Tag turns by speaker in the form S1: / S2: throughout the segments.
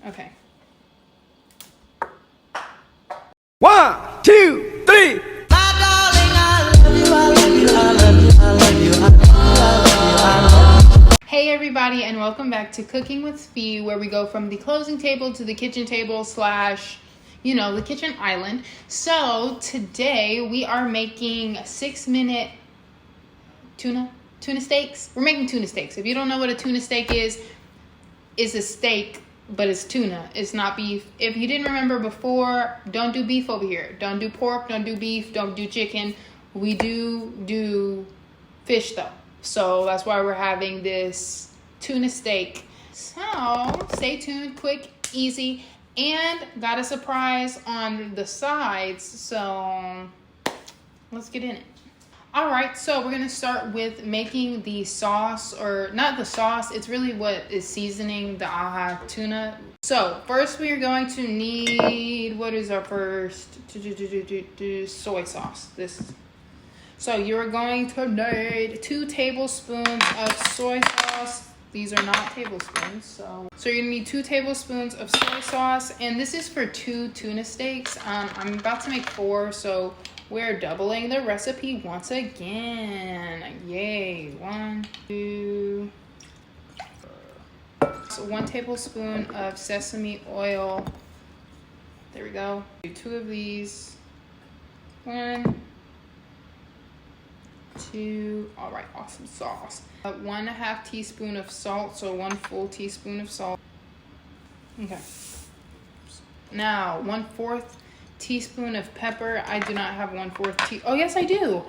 S1: Okay.
S2: 1, 2, 3.
S1: Hey everybody, and welcome back to Cooking with Fee, where we go from the closing table to the kitchen table / the kitchen island. So today we are making 6-minute tuna steaks. We're making tuna steaks. If you don't know what a tuna steak is, it's a steak, but it's tuna. It's not beef. If you didn't remember before, don't do beef over here. Don't do pork, don't do beef, don't do chicken. We do fish though. So that's why we're having this tuna steak. So stay tuned, quick, easy, and got a surprise on the sides. So let's get in it. All right, so we're gonna start with making the sauce, or not the sauce, it's really what is seasoning the aha tuna. So first we are going to need, what is our first? Soy sauce. So you're going to need 2 tablespoons of soy sauce. These are not tablespoons. So you're gonna need 2 tablespoons of soy sauce, and this is for 2 tuna steaks. I'm about to make 4, so we're doubling the recipe once again. Yay! 1, 2. So 1 tablespoon of sesame oil. There we go. Do 2 of these. 1, 2. All right, awesome sauce. 1.5 teaspoon of salt, so 1 full teaspoon of salt. Okay. Now 1/4 teaspoon of pepper. I do not have 1/4 Oh, yes, I do.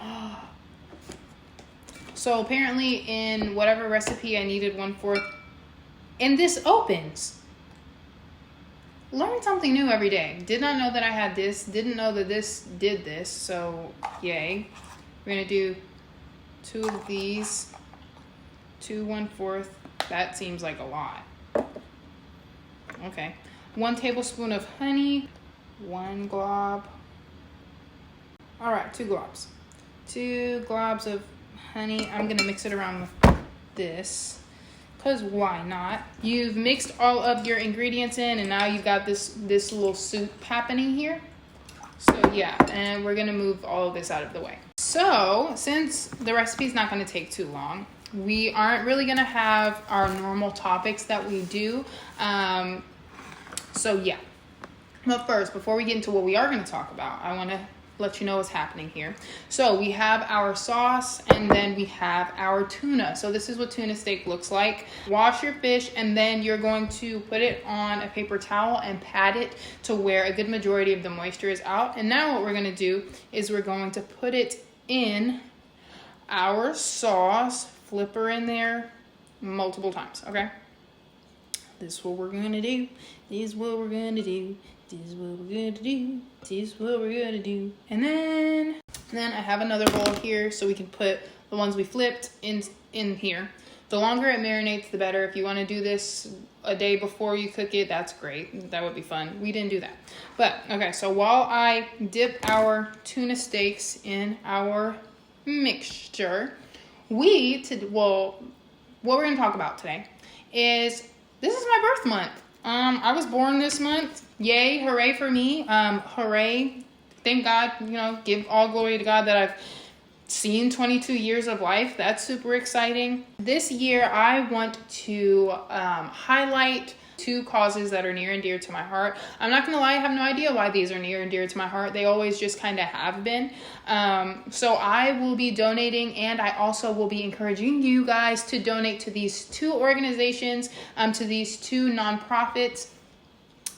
S1: So apparently in whatever recipe I needed 1/4. And this opens. Learn something new every day. Did not know that I had this. Didn't know that this did this. So yay. We're gonna do 2 of these. 2 1/4. That seems like a lot. Okay. 1 tablespoon of honey. 1 glob. All right, 2 globs. 2 globs of honey. I'm gonna mix it around with this, because why not? You've mixed all of your ingredients in, and now you've got this little soup happening here. So yeah, and we're gonna move all of this out of the way. So since the recipe is not gonna take too long, we aren't really gonna have our normal topics that we do. So yeah. But first, before we get into what we are going to talk about, I want to let you know what's happening here. So we have our sauce, and then we have our tuna. So this is what tuna steak looks like. Wash your fish, and then you're going to put it on a paper towel and pat it to where a good majority of the moisture is out. And now what we're going to do is we're going to put it in our sauce, flip her in there multiple times, okay? This is what we're going to do. This is what we're going to do. This is what we're going to do. This is what we're going to do. And then I have another bowl here so we can put the ones we flipped in here. The longer it marinates, the better. If you want to do this a day before you cook it, that's great. That would be fun. We didn't do that. But, okay, so while I dip our tuna steaks in our mixture, what we're going to talk about today is, this is my birth month. I was born this month. Yay, hooray for me. Hooray. Thank God, give all glory to God that I've seen 22 years of life. That's super exciting. This year, I want to highlight 2 causes that are near and dear to my heart. I'm not going to lie, I have no idea why these are near and dear to my heart. They always just kind of have been. So I will be donating, and I also will be encouraging you guys to donate to these 2 organizations, to these 2 nonprofits.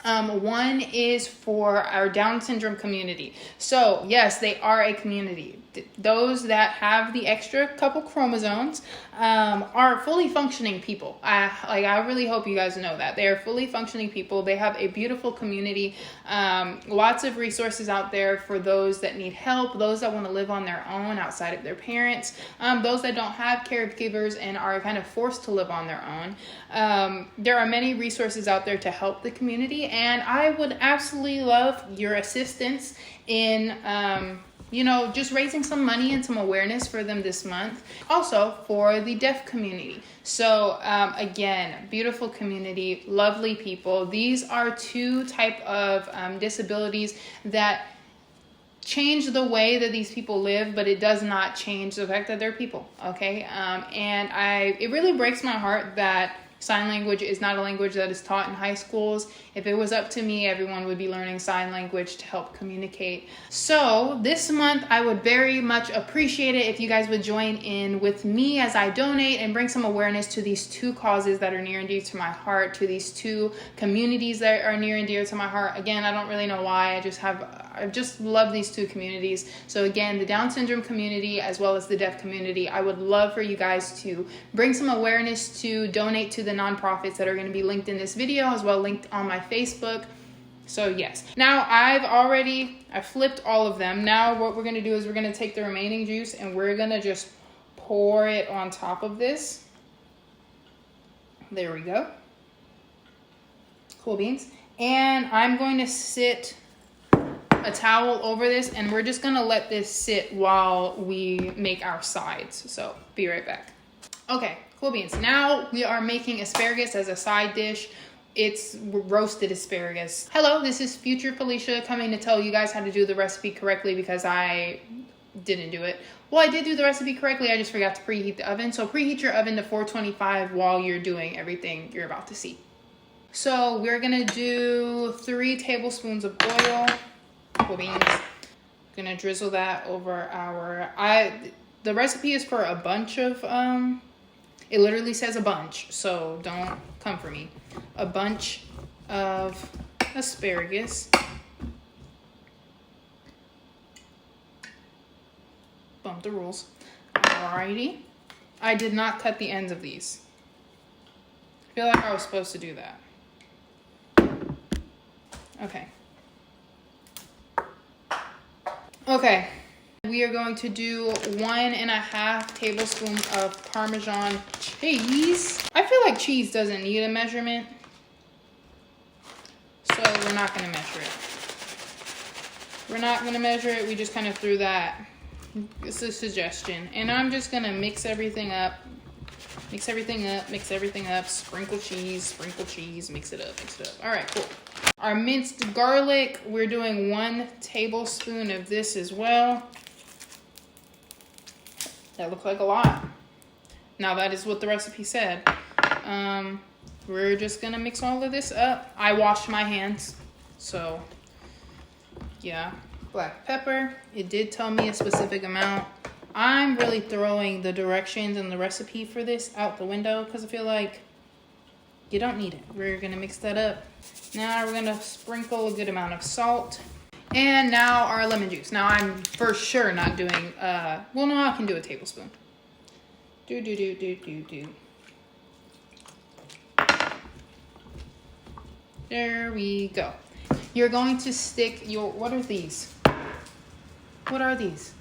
S1: One is for our Down syndrome community. So yes, they are a community. Those that have the extra couple chromosomes are fully functioning people. I really hope you guys know that. They are fully functioning people. They have a beautiful community. Lots of resources out there for those that need help, those that want to live on their own outside of their parents, those that don't have caregivers and are kind of forced to live on their own. There are many resources out there to help the community, and I would absolutely love your assistance in just raising some money and some awareness for them this month. Also for the deaf community. So again, beautiful community, lovely people. These are two type of disabilities that change the way that these people live, but it does not change the fact that they're people. Okay. And it really breaks my heart that sign language is not a language that is taught in high schools. If it was up to me, everyone would be learning sign language to help communicate. So this month, I would very much appreciate it if you guys would join in with me as I donate and bring some awareness to these two causes that are near and dear to my heart, to these two communities that are near and dear to my heart. Again, I don't really know why. I just love these two communities. So again, the Down syndrome community as well as the deaf community, I would love for you guys to bring some awareness to donate to the nonprofits that are going to be linked in this video, as well linked on my Facebook. So yes. Now I flipped all of them. Now what we're going to do is we're going to take the remaining juice and we're going to just pour it on top of this. There we go. Cool beans. And I'm going to sit a towel over this and we're just going to let this sit while we make our sides. So be right back. Okay, cool beans. Now we are making asparagus as a side dish. It's roasted asparagus. Hello, this is future Felicia coming to tell you guys how to do the recipe correctly because I didn't do it. Well, I did do the recipe correctly. I just forgot to preheat the oven. So preheat your oven to 425 while you're doing everything you're about to see. So we're going to do 3 tablespoons of oil. Cool beans. Gonna drizzle that over the recipe is for a bunch of it literally says a bunch, so don't come for me. A bunch of asparagus. Bump the rules. Alrighty. I did not cut the ends of these. I feel like I was supposed to do that. Okay. Okay, we are going to do 1.5 tablespoons of Parmesan cheese. I feel like cheese doesn't need a measurement, so we're not going to measure it. We're not going to measure it. We just kind of threw that. It's a suggestion. And I'm just going to mix everything up. Mix everything up, mix everything up. Sprinkle cheese, mix it up, mix it up. All right, cool. Our minced garlic, we're doing 1 tablespoon of this as well. That looked like a lot. Now that is what the recipe said. We're just gonna mix all of this up. I washed my hands, so yeah. Black pepper, it did tell me a specific amount. I'm really throwing the directions and the recipe for this out the window because I feel like you don't need it. We're gonna mix that up. Now we're gonna sprinkle a good amount of salt. And now our lemon juice. Now I'm for sure not doing, well no, I can do a tablespoon. There we go. You're going to stick your, what are these? What are these?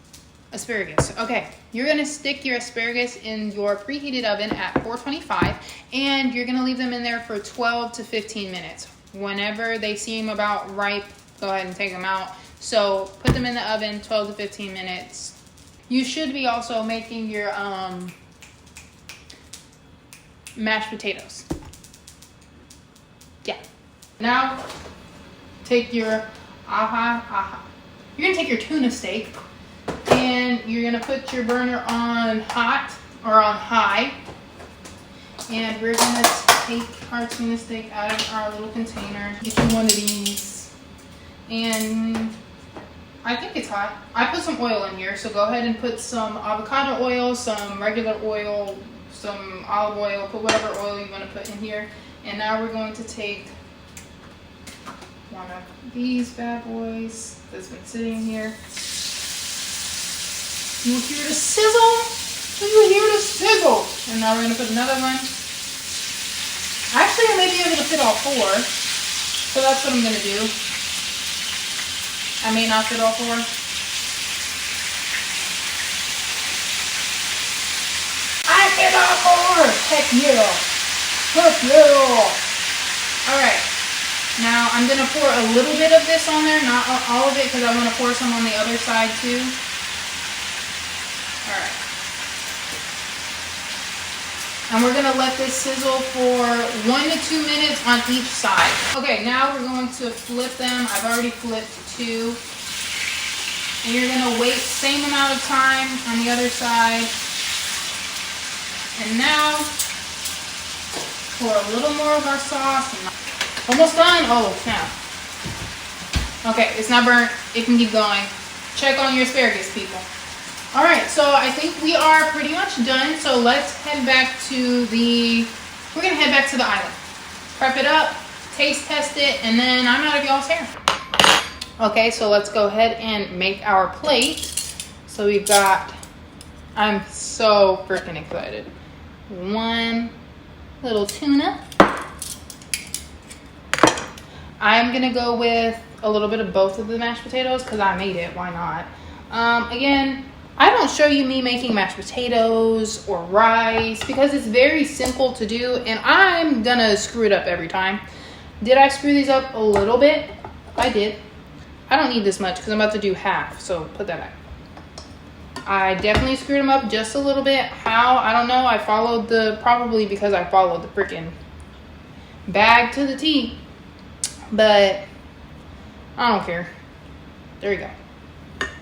S1: Asparagus. Okay, you're gonna stick your asparagus in your preheated oven at 425 and you're gonna leave them in there for 12 to 15 minutes. Whenever they seem about ripe, go ahead and take them out. So put them in the oven 12 to 15 minutes. You should be also making your mashed potatoes. Yeah. Now take your you're gonna take your tuna steak and you're gonna put your burner on hot or on high, and we're gonna take our tuna steak out of our little container. Get you one of these, and I think it's hot. I put some oil in here, so go ahead and put some avocado oil, some regular oil, some olive oil, put whatever oil you want to put in here. And now we're going to take one of these bad boys that's been sitting here. You hear the sizzle? You hear the sizzle? And now we're going to put another one. Actually, I may be able to fit all 4. So that's what I'm going to do. I may not fit all 4. I fit all 4! Heck yeah! Heck yeah! Alright. Now I'm gonna pour a little bit of this on there, not all of it, because I want to pour some on the other side too. All right. And we're gonna let this sizzle for 1 to 2 minutes on each side. Okay, now we're going to flip them. I've already flipped 2. And you're gonna wait same amount of time on the other side. And now, pour a little more of our sauce. Almost done. Oh, snap. Okay, it's not burnt. It can keep going. Check on your asparagus, people. All right, so I think we are pretty much done. So let's head back to we're gonna head back to the island. Prep it up, taste test it, and then I'm out of y'all's hair. Okay, so let's go ahead and make our plate. So we've got, I'm so freaking excited. 1 little tuna. I'm gonna go with a little bit of both of the mashed potatoes because I made it, why not? Again, I don't show you me making mashed potatoes or rice because it's very simple to do and I'm gonna screw it up every time. Did I screw these up a little bit? I did. I don't need this much because I'm about to do half, so put that back. I definitely screwed them up just a little bit. How? I don't know. I followed probably because I followed the freaking bag to the T. But I don't care. There we go.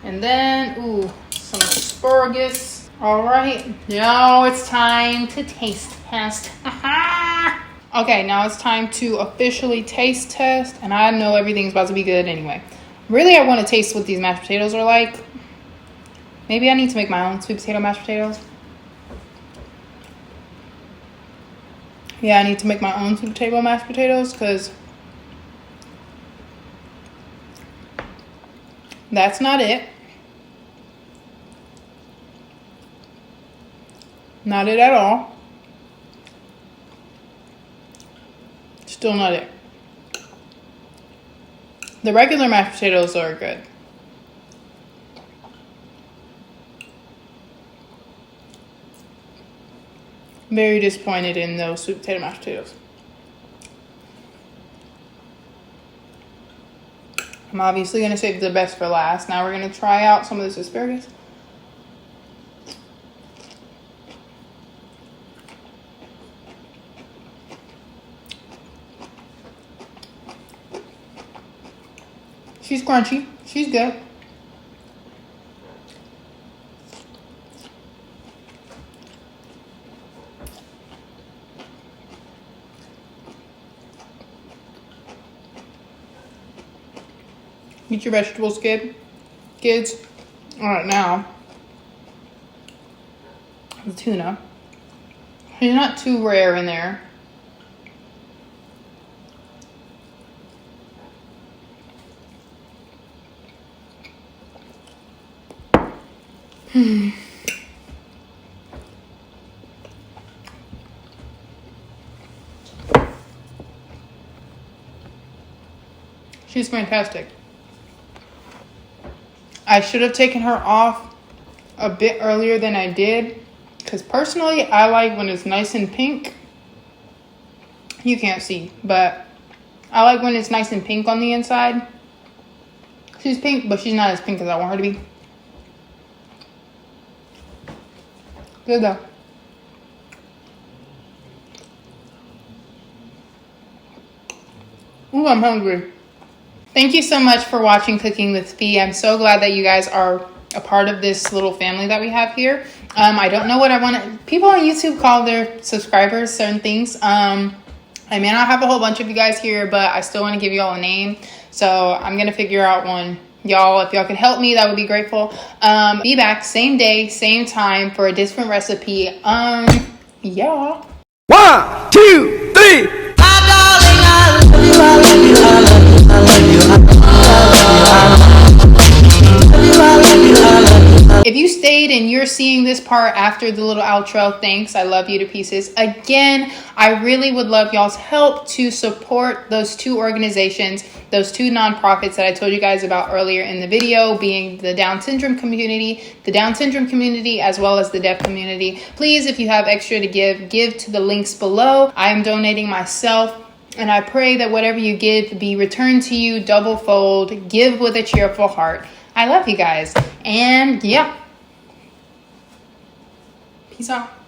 S1: And then, ooh, some asparagus. All right, now it's time to taste test. Okay, now it's time to officially taste test. And I know everything's about to be good anyway. Really, I want to taste what these mashed potatoes are like. Maybe I need to make my own sweet potato mashed potatoes. Yeah, I need to make my own sweet potato mashed potatoes because that's not it. Not it at all. Still not it. The regular mashed potatoes are good. Very disappointed in those sweet potato mashed potatoes. I'm obviously going to save the best for last. Now we're going to try out some of this asparagus. She's crunchy. She's good. Eat your vegetables, kids. All right, now the tuna. It's not too rare in there. She's fantastic. I should have taken her off a bit earlier than I did. Because personally, I like when it's nice and pink. You can't see, but I like when it's nice and pink on the inside. She's pink, but she's not as pink as I want her to be. Good though. Ooh, I'm hungry. Thank you so much for watching Cooking with Fee. I'm so glad that you guys are a part of this little family that we have here. I don't know what I want to... People on YouTube call their subscribers certain things. I may not have a whole bunch of you guys here, but I still want to give you all a name. So I'm going to figure out one. Y'all, if y'all could help me, that would be grateful. Be back same day, same time for a different recipe. Yeah.
S2: 1, 2, 3.
S1: If you stayed and you're seeing this part after the little outro, thanks. I love you to pieces. Again, I really would love y'all's help to support those 2 organizations, those 2 nonprofits that I told you guys about earlier in the video, being the Down syndrome community, as well as the deaf community. Please, if you have extra to give to the links below. I am donating myself And I pray that whatever you give be returned to you double fold. Give with a cheerful heart. I love you guys. And yeah. Peace out.